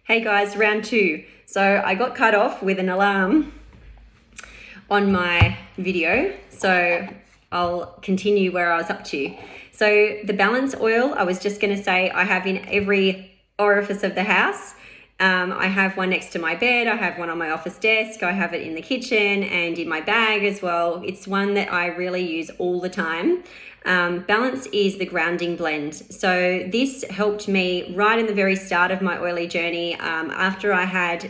Hey guys, round two. So I got cut off with an alarm on my video, so I'll continue where I was up to. So the balance oil, I was just going to say I have in every orifice of the house. I have one next to my bed, I have one on my office desk, I have it in the kitchen and in my bag as well. It's one that I really use all the time. Balance is the grounding blend. So this helped me right in the very start of my oily journey. After I had,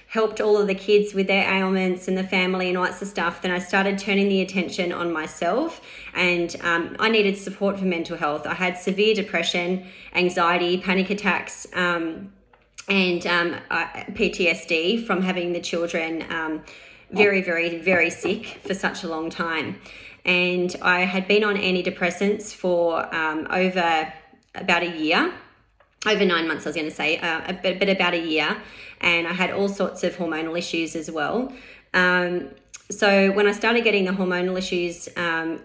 helped all of the kids with their ailments and the family and all that sort of stuff, then I started turning the attention on myself, and I needed support for mental health. I had severe depression, anxiety, panic attacks, and PTSD from having the children very, very, very sick for such a long time. And I had been on antidepressants for over about a year, over 9 months I was going to say, but about a year. And I had all sorts of hormonal issues as well. So when I started getting the hormonal issues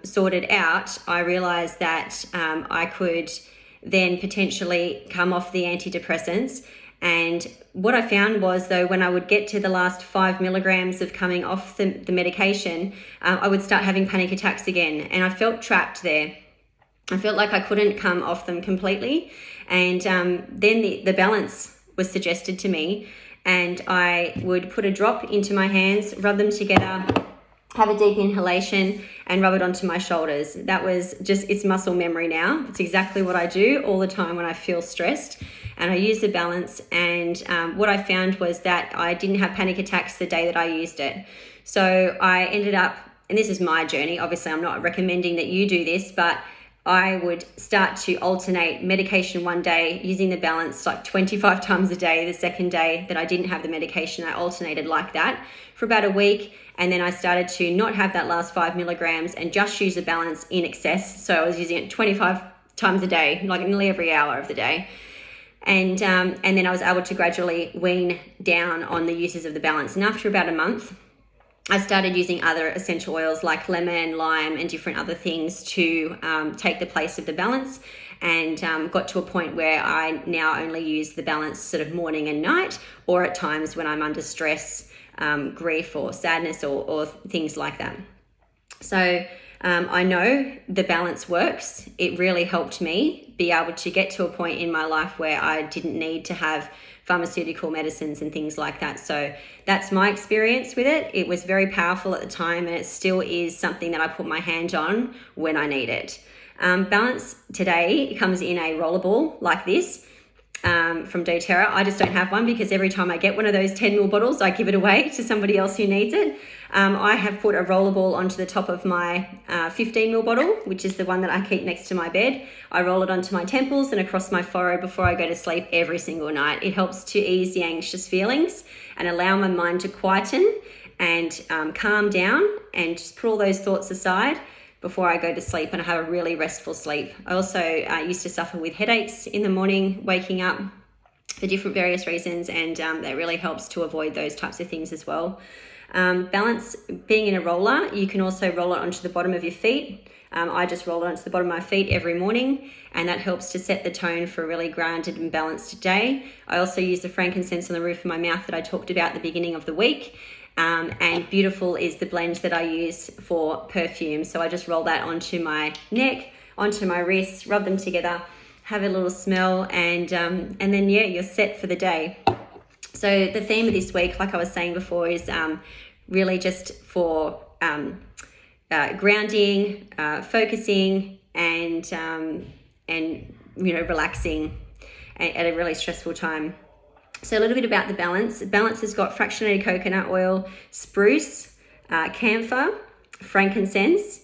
sorted out, I realized that I could then potentially come off the antidepressants. And what I found was, though, when I would get to the last 5 milligrams of coming off the medication, I would start having panic attacks again. And I felt trapped there. I felt like I couldn't come off them completely. And then the balance was suggested to me. And I would put a drop into my hands, rub them together, have a deep inhalation and rub it onto my shoulders. That was just, it's muscle memory now. It's exactly what I do all the time when I feel stressed. And I use the balance, and what I found was that I didn't have panic attacks the day that I used it. So I ended up, and this is my journey, obviously I'm not recommending that you do this, but I would start to alternate medication one day using the balance like 25 times a day. The second day that I didn't have the medication, I alternated like that for about a week. And then I started to not have that last 5 milligrams and just use the balance in excess. So I was using it 25 times a day, like nearly every hour of the day. And then I was able to gradually wean down on the uses of the balance. And after about a month, I started using other essential oils like lemon, lime, and different other things to take the place of the balance, and got to a point where I now only use the balance sort of morning and night, or at times when I'm under stress, grief or sadness or things like that. So I know the balance works. It really helped me be able to get to a point in my life where I didn't need to have pharmaceutical medicines and things like that. So that's my experience with it. It was very powerful at the time, and it still is something that I put my hand on when I need it. Balance today comes in a rollerball like this. From Day3. I just don't have one because every time I get one of those 10ml bottles, I give it away to somebody else who needs it. I have put a rollerball onto the top of my 15ml bottle, which is the one that I keep next to my bed. I roll it onto my temples and across my forehead before I go to sleep every single night. It helps to ease the anxious feelings and allow my mind to quieten and calm down and just put all those thoughts aside before I go to sleep, and I have a really restful sleep. I also used to suffer with headaches in the morning, waking up for different various reasons, and that really helps to avoid those types of things as well. Balance, being in a roller, you can also roll it onto the bottom of your feet. I just roll it onto the bottom of my feet every morning, and that helps to set the tone for a really grounded and balanced day. I also use the frankincense on the roof of my mouth that I talked about at the beginning of the week. And Beautiful is the blend that I use for perfume. So I just roll that onto my neck, onto my wrists, rub them together, have a little smell, and then you're set for the day. So the theme of this week, like I was saying before, is really just for grounding, focusing, and relaxing at a really stressful time. So a little bit about the balance. Balance has got fractionated coconut oil, spruce, camphor, frankincense,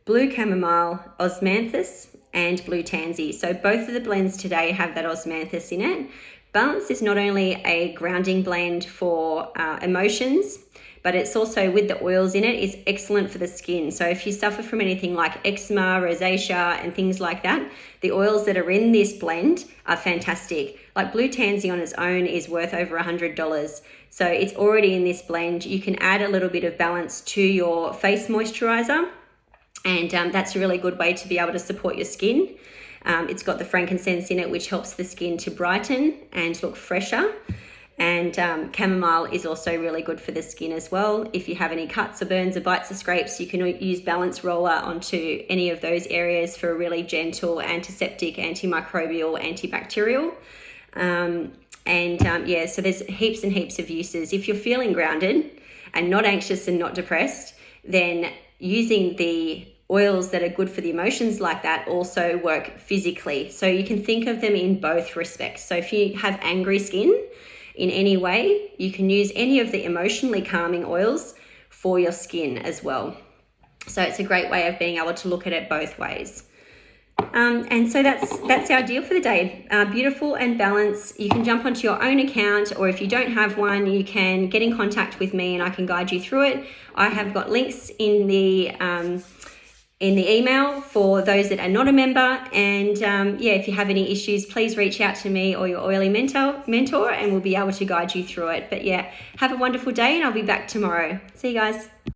blue chamomile, osmanthus, and blue tansy. So both of the blends today have that osmanthus in it. Balance is not only a grounding blend for emotions, but it's also, with the oils in it, is excellent for the skin. So if you suffer from anything like eczema, rosacea, and things like that, the oils that are in this blend are fantastic. Like blue tansy on its own is worth over $100. So it's already in this blend. You can add a little bit of balance to your face moisturizer, and that's a really good way to be able to support your skin. It's got the frankincense in it, which helps the skin to brighten and look fresher. And chamomile is also really good for the skin as well. If you have any cuts or burns or bites or scrapes, you can use Balance Roller onto any of those areas for a really gentle antiseptic, antimicrobial, antibacterial. Yeah, so there's heaps and heaps of uses. If you're feeling grounded and not anxious and not depressed, then using the oils that are good for the emotions like that also work physically. So you can think of them in both respects. So if you have angry skin in any way, you can use any of the emotionally calming oils for your skin as well. So it's a great way of being able to look at it both ways. And so that's our deal for the day. Beautiful and balanced. You can jump onto your own account, or if you don't have one, you can get in contact with me and I can guide you through it. I have got links in the email for those that are not a member. And if you have any issues, please reach out to me or your oily mentor, and we'll be able to guide you through it. But yeah, have a wonderful day, and I'll be back tomorrow. See you guys.